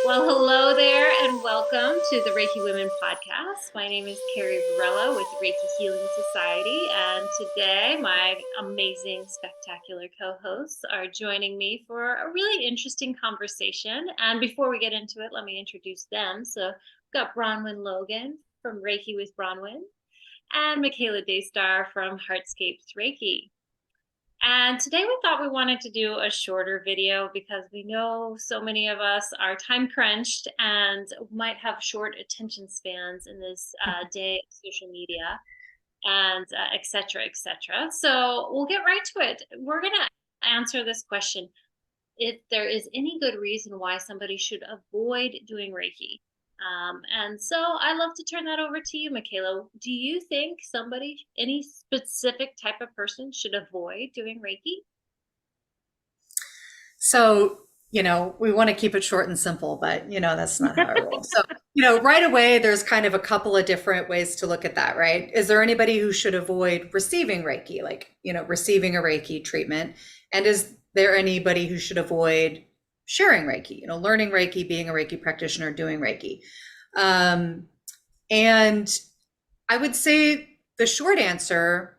Well, hello there and welcome to the Reiki Women podcast. My name is Carrie Varela with Reiki Healing Society, and today my amazing, spectacular co-hosts are joining me for a really interesting conversation. And before we get into it, let me introduce them. So we've got Bronwen Logan from Reiki with Bronwen and Michaela Daystar from Heartscapes Reiki. And today we thought we wanted to do a shorter video because we know so many of us are time crunched and might have short attention spans in this day of social media and et cetera, et cetera. So we'll get right to it. We're going to answer this question. If there is any good reason why somebody should avoid doing Reiki. And so I love to turn that over to you, Michaela. Do you think any specific type of person should avoid doing Reiki? So, we want to keep it short and simple, but that's not how I roll. So, right away, there's kind of a couple of different ways to look at that, right? Is there anybody who should avoid receiving Reiki, like, receiving a Reiki treatment? And is there anybody who should avoid sharing Reiki, learning Reiki, being a Reiki practitioner, doing Reiki? And I would say the short answer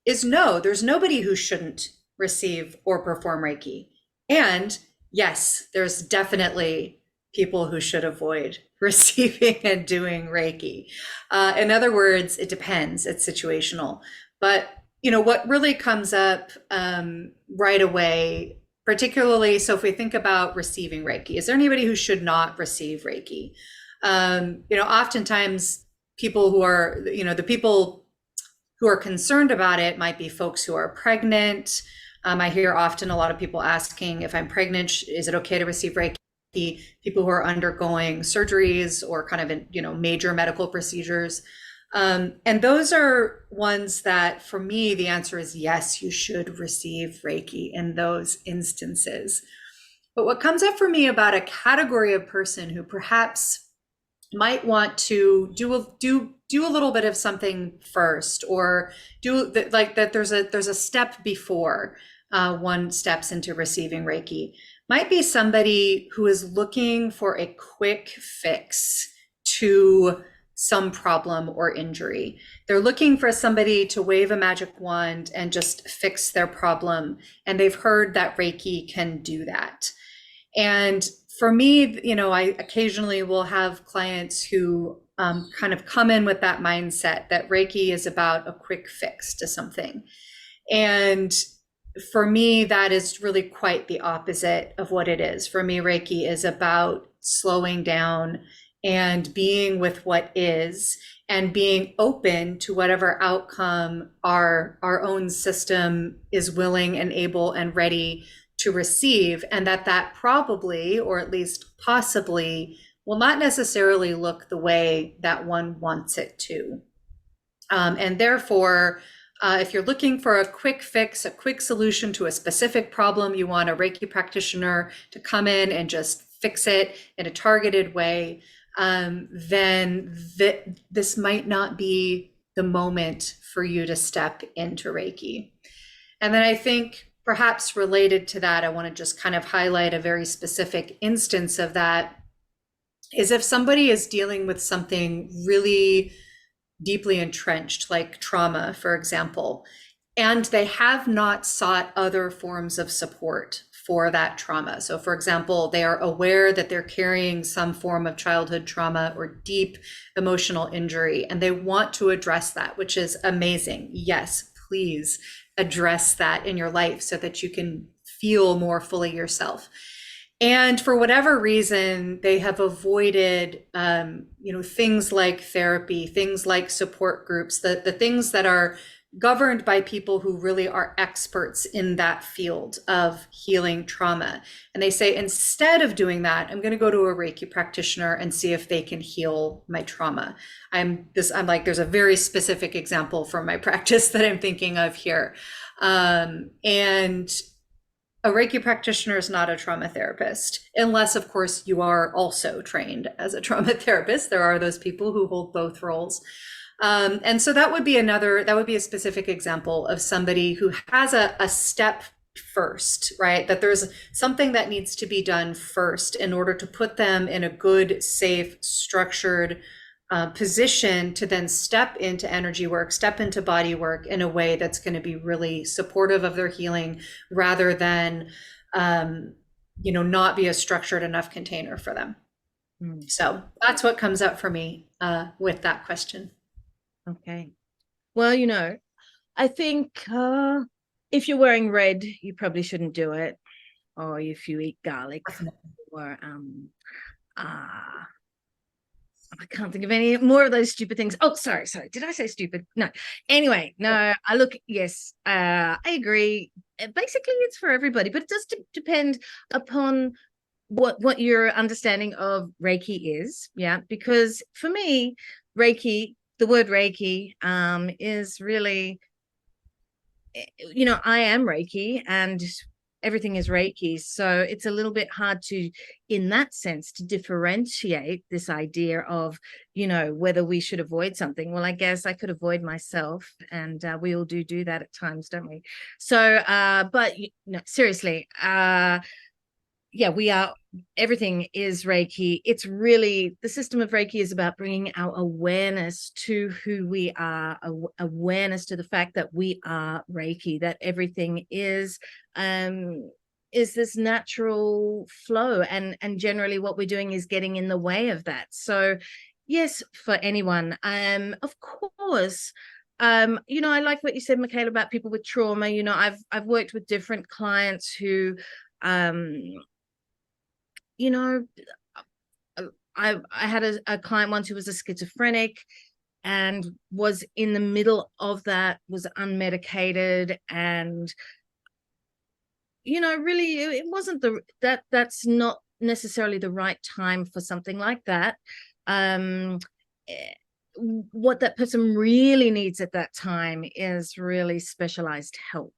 is no, there's nobody who shouldn't receive or perform Reiki. And yes, there's definitely people who should avoid receiving and doing Reiki. In other words, it depends, it's situational. But what really comes up right away, particularly, so if we think about receiving Reiki, is there anybody who should not receive Reiki? Oftentimes people who are, the people who are concerned about it might be folks who are pregnant. I hear often a lot of people asking, if I'm pregnant, is it okay to receive Reiki? People who are undergoing surgeries or kind of, major medical procedures. And those are ones that, for me, the answer is yes, you should receive Reiki in those instances. But what comes up for me about a category of person who perhaps might want to do a little bit of something first, or do that there's a step before one steps into receiving Reiki, might be somebody who is looking for a quick fix to some problem or injury. They're looking for somebody to wave a magic wand and just fix their problem. And they've heard that Reiki can do that. And for me, I occasionally will have clients who kind of come in with that mindset that Reiki is about a quick fix to something. And for me, that is really quite the opposite of what it is. For me, Reiki is about slowing down and being with what is, and being open to whatever outcome our own system is willing and able and ready to receive, and that probably, or at least possibly, will not necessarily look the way that one wants it to. And therefore, if you're looking for a quick fix, a quick solution to a specific problem, you want a Reiki practitioner to come in and just fix it in a targeted way, then this might not be the moment for you to step into Reiki. And then I think perhaps related to that, I want to just kind of highlight a very specific instance of that, is if somebody is dealing with something really deeply entrenched, like trauma, for example, and they have not sought other forms of support for that trauma. So for example, they are aware that they're carrying some form of childhood trauma or deep emotional injury, and they want to address that, which is amazing. Yes, please address that in your life so that you can feel more fully yourself. And for whatever reason, they have avoided, things like therapy, things like support groups, the things that are governed by people who really are experts in that field of healing trauma. And they say, instead of doing that, I'm going to go to a Reiki practitioner and see if they can heal my trauma. I'm like, there's a very specific example from my practice that I'm thinking of here. And a Reiki practitioner is not a trauma therapist, unless, of course, you are also trained as a trauma therapist. There are those people who hold both roles. And so that would be a specific example of somebody who has a step first, right? That there's something that needs to be done first in order to put them in a good, safe, structured position to then step into energy work, step into body work in a way that's going to be really supportive of their healing rather than, not be a structured enough container for them. So that's what comes up for me with that question. Okay. Well, I think if you're wearing red, you probably shouldn't do it. Or if you eat garlic, or I can't think of any more of those stupid things. Oh, sorry. Did I say stupid? No. Anyway, no. Yes, I agree. Basically, it's for everybody, but it does depend upon what your understanding of Reiki is. Yeah, because for me, Reiki, the word Reiki, is really, I am Reiki and everything is Reiki. So it's a little bit hard to, in that sense, to differentiate this idea of, whether we should avoid something. Well, I guess I could avoid myself, and we all do that at times, don't we? So, but seriously, yeah, everything is Reiki. It's really, the system of Reiki is about bringing our awareness to who we are, awareness to the fact that we are Reiki, that everything is this natural flow. And generally what we're doing is getting in the way of that. So yes, for anyone, of course, I like what you said, Michaela, about people with trauma. I've worked with different clients who, I had a client once who was a schizophrenic and was in the middle of that, was unmedicated, and really it wasn't that's not necessarily the right time for something like that. What that person really needs at that time is really specialized help.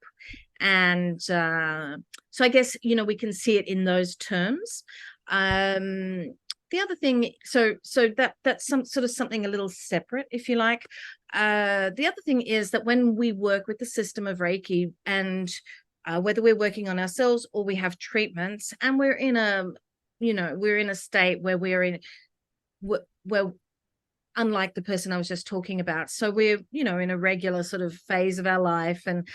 And so I guess, we can see it in those terms. The other thing, so that's some sort of something a little separate, if you like. The other thing is that when we work with the system of Reiki, and whether we're working on ourselves or we have treatments, and we're in a state where we're unlike the person I was just talking about. So we're, in a regular sort of phase of our life, and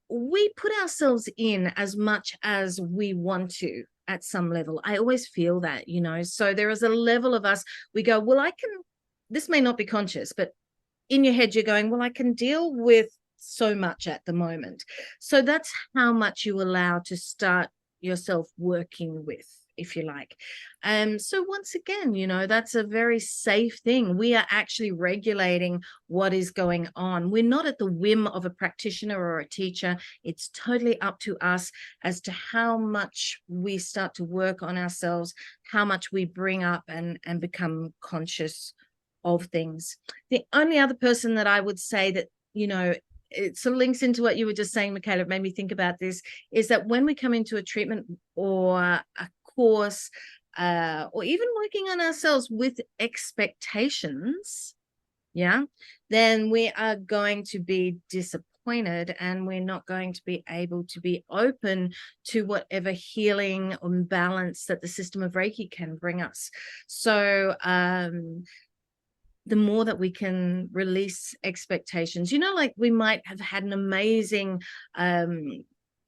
we put ourselves in as much as we want to at some level. I always feel that, so there is a level of us, we go, well, this may not be conscious, but in your head, you're going, well, I can deal with so much at the moment. So that's how much you allow to start yourself working with, if you like. So once again, that's a very safe thing. We are actually regulating what is going on. We're not at the whim of a practitioner or a teacher. It's totally up to us as to how much we start to work on ourselves, how much we bring up and become conscious of things. The only other person that I would say that, it sort of links into what you were just saying, Michaela, it made me think about this, is that when we come into a treatment or a course, or even working on ourselves with expectations, then we are going to be disappointed, and we're not going to be able to be open to whatever healing or balance that the system of Reiki can bring us. So the more that we can release expectations, like we might have had an amazing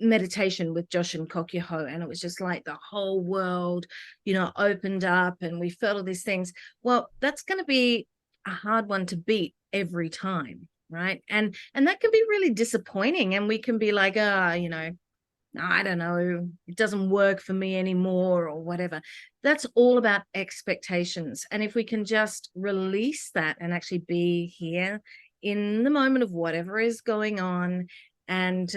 meditation with Josh and Kokyoho, and it was just like the whole world, opened up, and we felt all these things. Well, that's going to be a hard one to beat every time, right? And that can be really disappointing, and we can be like, I don't know, it doesn't work for me anymore, or whatever. That's all about expectations. And if we can just release that and actually be here in the moment of whatever is going on, and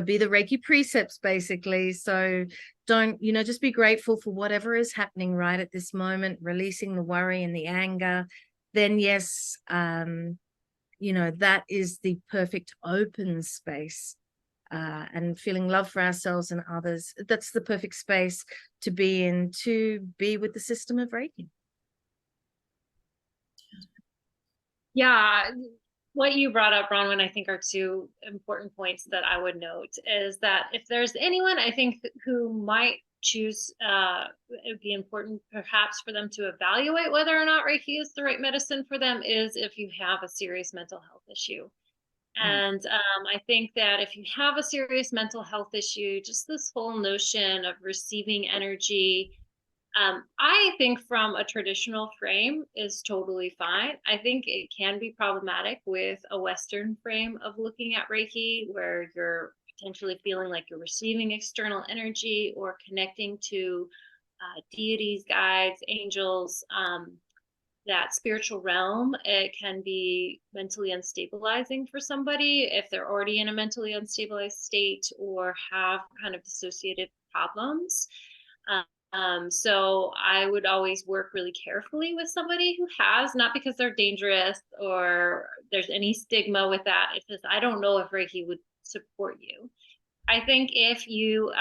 be the Reiki precepts, basically. So don't, just be grateful for whatever is happening right at this moment, releasing the worry and the anger. Then yes, that is the perfect open space. And feeling love for ourselves and others, that's the perfect space to be in, to be with the system of Reiki. Yeah, What you brought up, Bronwen, I think are two important points that I would note is that if there's anyone I think who might choose, it would be important perhaps for them to evaluate whether or not Reiki is the right medicine for them is if you have a serious mental health issue. And I think that if you have a serious mental health issue, just this whole notion of receiving energy, I think from a traditional frame is totally fine. I think it can be problematic with a Western frame of looking at Reiki, where you're potentially feeling like you're receiving external energy or connecting to deities, guides, angels, that spiritual realm. It can be mentally unstabilizing for somebody if they're already in a mentally unstabilized state or have kind of dissociative problems. So I would always work really carefully with somebody who has, not because they're dangerous or there's any stigma with that. It's just, I don't know if Reiki would support you. I think if you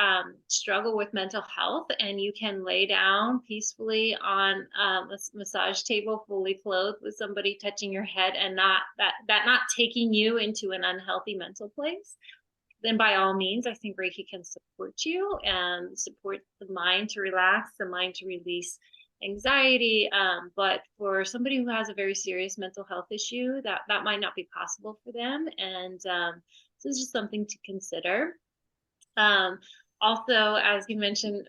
struggle with mental health and you can lay down peacefully on a massage table, fully clothed, with somebody touching your head and not not taking you into an unhealthy mental place, then by all means, I think Reiki can support you and support the mind to relax, the mind to release anxiety. But for somebody who has a very serious mental health issue, that might not be possible for them. And so it's just something to consider. Um, Also, as you mentioned,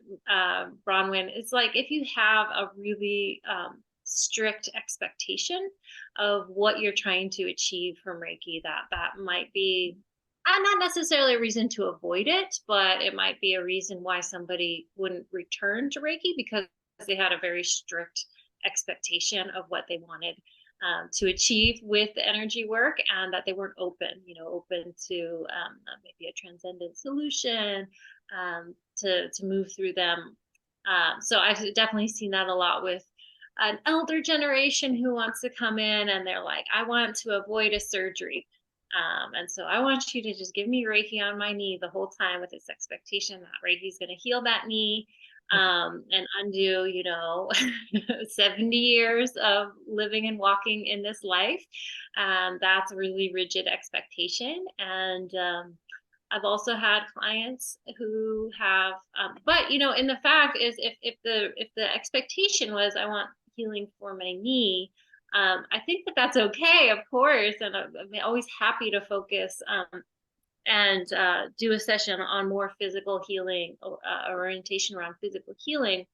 Bronwen, it's like if you have a really strict expectation of what you're trying to achieve from Reiki, that might be not necessarily a reason to avoid it, but it might be a reason why somebody wouldn't return to Reiki because they had a very strict expectation of what they wanted to achieve with the energy work, and that they weren't open to maybe a transcendent solution to move through them. So I've definitely seen that a lot with an elder generation who wants to come in and they're like, I want to avoid a surgery. And so I want you to just give me Reiki on my knee the whole time with this expectation that Reiki is going to heal that knee and undo, 70 years of living and walking in this life. That's a really rigid expectation. And I've also had clients who have, but in the fact is if the expectation was I want healing for my knee, I think that's okay, of course, and I'm always happy to focus and do a session on more physical healing, orientation around physical healing.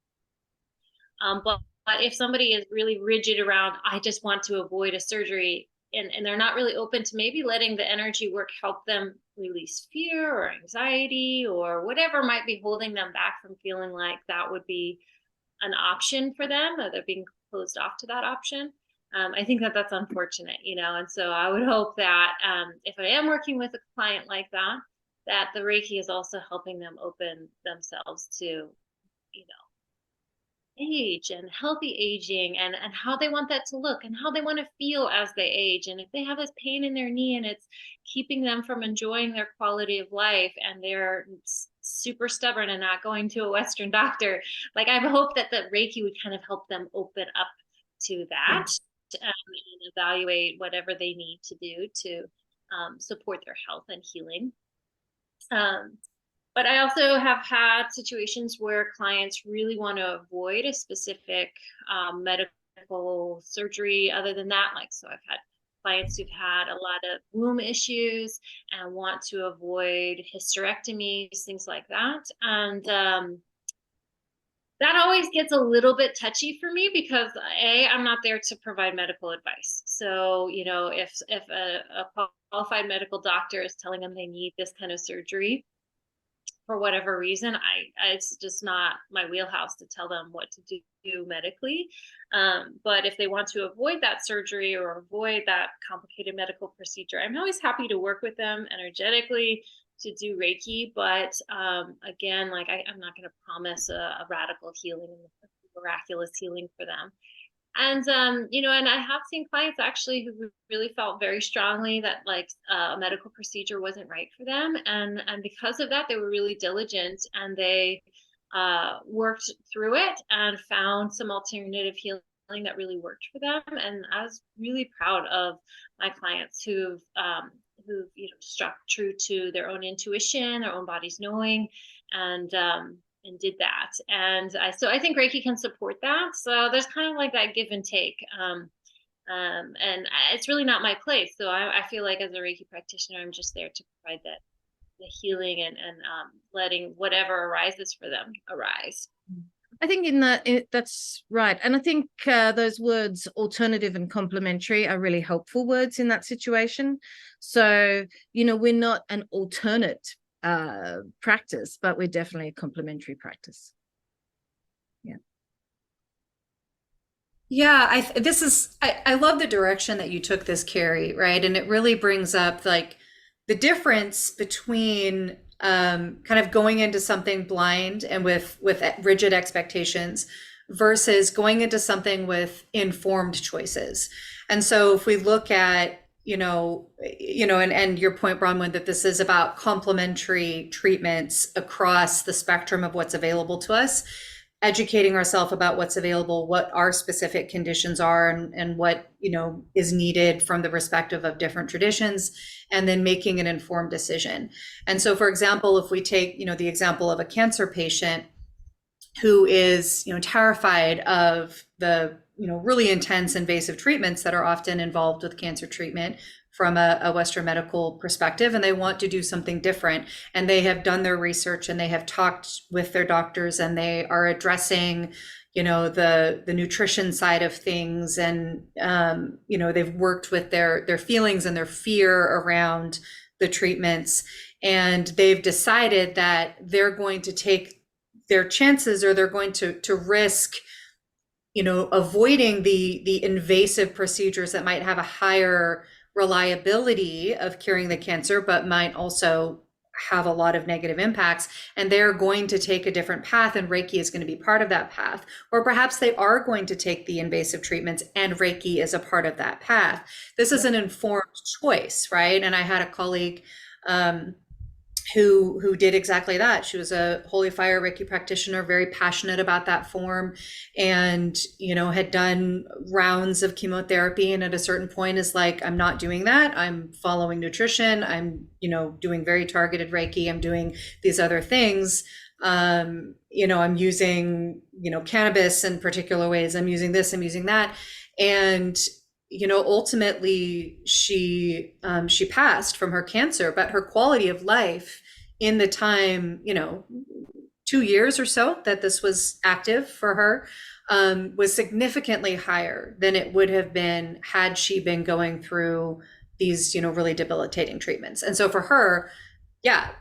But if somebody is really rigid around, I just want to avoid a surgery, and they're not really open to maybe letting the energy work help them release fear or anxiety or whatever might be holding them back from feeling like that would be an option for them, or they're being closed off to that option. I think that's unfortunate, and so I would hope that if I am working with a client like that, that the Reiki is also helping them open themselves to, age and healthy aging and how they want that to look and how they want to feel as they age. And if they have this pain in their knee and it's keeping them from enjoying their quality of life and they're super stubborn and not going to a Western doctor, like I hope that the Reiki would kind of help them open up to that and evaluate whatever they need to do to support their health and healing. But I also have had situations where clients really want to avoid a specific medical surgery. Other than that, so I've had clients who've had a lot of womb issues and want to avoid hysterectomies, things like that. And that always gets a little bit touchy for me because I'm not there to provide medical advice. So, if a qualified medical doctor is telling them they need this kind of surgery, for whatever reason, it's just not my wheelhouse to tell them what to do medically. But if they want to avoid that surgery or avoid that complicated medical procedure, I'm always happy to work with them energetically to do Reiki. But again, I'm not going to promise a radical healing and miraculous healing for them. And and I have seen clients actually who really felt very strongly that a medical procedure wasn't right for them, and because of that, they were really diligent and they worked through it and found some alternative healing that really worked for them. And I was really proud of my clients who've struck true to their own intuition, their own body's knowing, and did that. And I think Reiki can support that. So there's kind of like that give and take. It's really not my place. So I feel like as a Reiki practitioner, I'm just there to provide that the healing and letting whatever arises for them arise. I think that's right. And I think those words alternative and complementary are really helpful words in that situation. So, we're not an alternate practice, but we're definitely a complementary practice. Yeah. Yeah, I love the direction that you took this, Carrie, right? And it really brings up like the difference between kind of going into something blind and with rigid expectations versus going into something with informed choices. And so if we look at, and your point, Bronwen, that this is about complementary treatments across the spectrum of what's available to us, educating ourselves about what's available, what our specific conditions are, and what is needed from the perspective of different traditions, and then making an informed decision. And so, for example, if we take the example of a cancer patient who is terrified of the really intense invasive treatments that are often involved with cancer treatment from a Western medical perspective, and they want to do something different, and they have done their research and they have talked with their doctors, and they are addressing the nutrition side of things, and they've worked with their feelings and their fear around the treatments, and they've decided that they're going to take their chances, or they're going to risk avoiding the invasive procedures that might have a higher reliability of curing the cancer, but might also have a lot of negative impacts. And they're going to take a different path, and Reiki is going to be part of that path. Or perhaps they are going to take the invasive treatments and Reiki is a part of that path. This is an informed choice, right? And I had a colleague who did exactly that. She was a holy fire Reiki practitioner, very passionate about that form, and had done rounds of chemotherapy, and at a certain point is like, I'm not doing that. I'm following nutrition. I'm doing very targeted Reiki. I'm doing these other things. I'm using cannabis in particular ways. I'm using this, I'm using that. And ultimately she passed from her cancer, but her quality of life in the time, 2 years or so that this was active for her, was significantly higher than it would have been had she been going through these, really debilitating treatments. And so for her, yeah,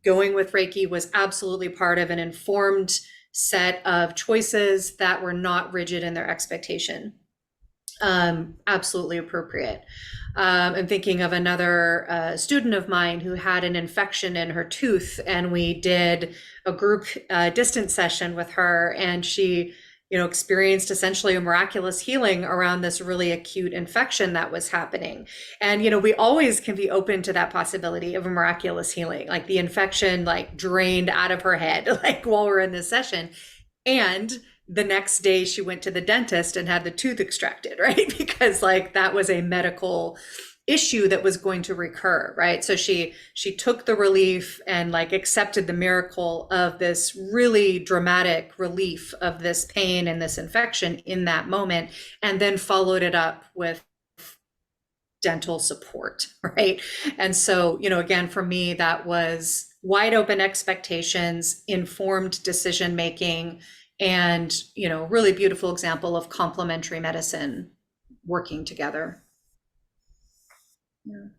going with Reiki was absolutely part of an informed set of choices that were not rigid in their expectation. Absolutely appropriate. I'm thinking of another student of mine who had an infection in her tooth, and we did a group distance session with her, and she experienced essentially a miraculous healing around this really acute infection that was happening. And we always can be open to that possibility of a miraculous healing, like the infection like drained out of her head like while we're in this session. And the next day she went to the dentist and had the tooth extracted, right? Because like that was a medical issue that was going to recur, right? So she took the relief and like accepted the miracle of this really dramatic relief of this pain and this infection in that moment, and then followed it up with dental support, right? And so, again, for me, that was wide open expectations, informed decision making, and really beautiful example of complementary medicine working together. Yeah.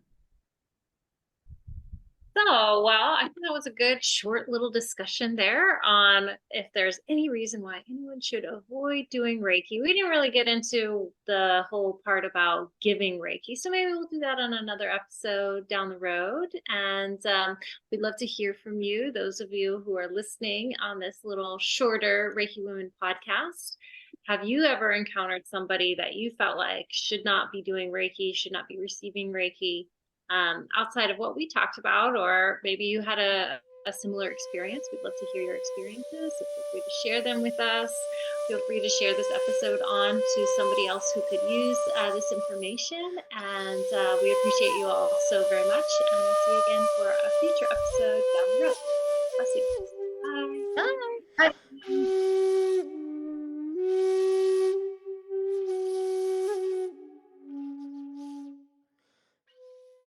So, well, I think that was a good short little discussion there on if there's any reason why anyone should avoid doing Reiki. We didn't really get into the whole part about giving Reiki, so maybe we'll do that on another episode down the road. And we'd love to hear from you, those of you who are listening on this little shorter Reiki Women podcast. Have you ever encountered somebody that you felt like should not be doing Reiki, should not be receiving Reiki? Outside of what we talked about, or maybe you had a a similar experience. We'd love to hear your experiences. So feel free to share them with us. Feel free to share this episode on to somebody else who could use this information. And we appreciate you all so very much. And we'll see you again for a future episode down the road. Blessings. Bye. Bye. Bye.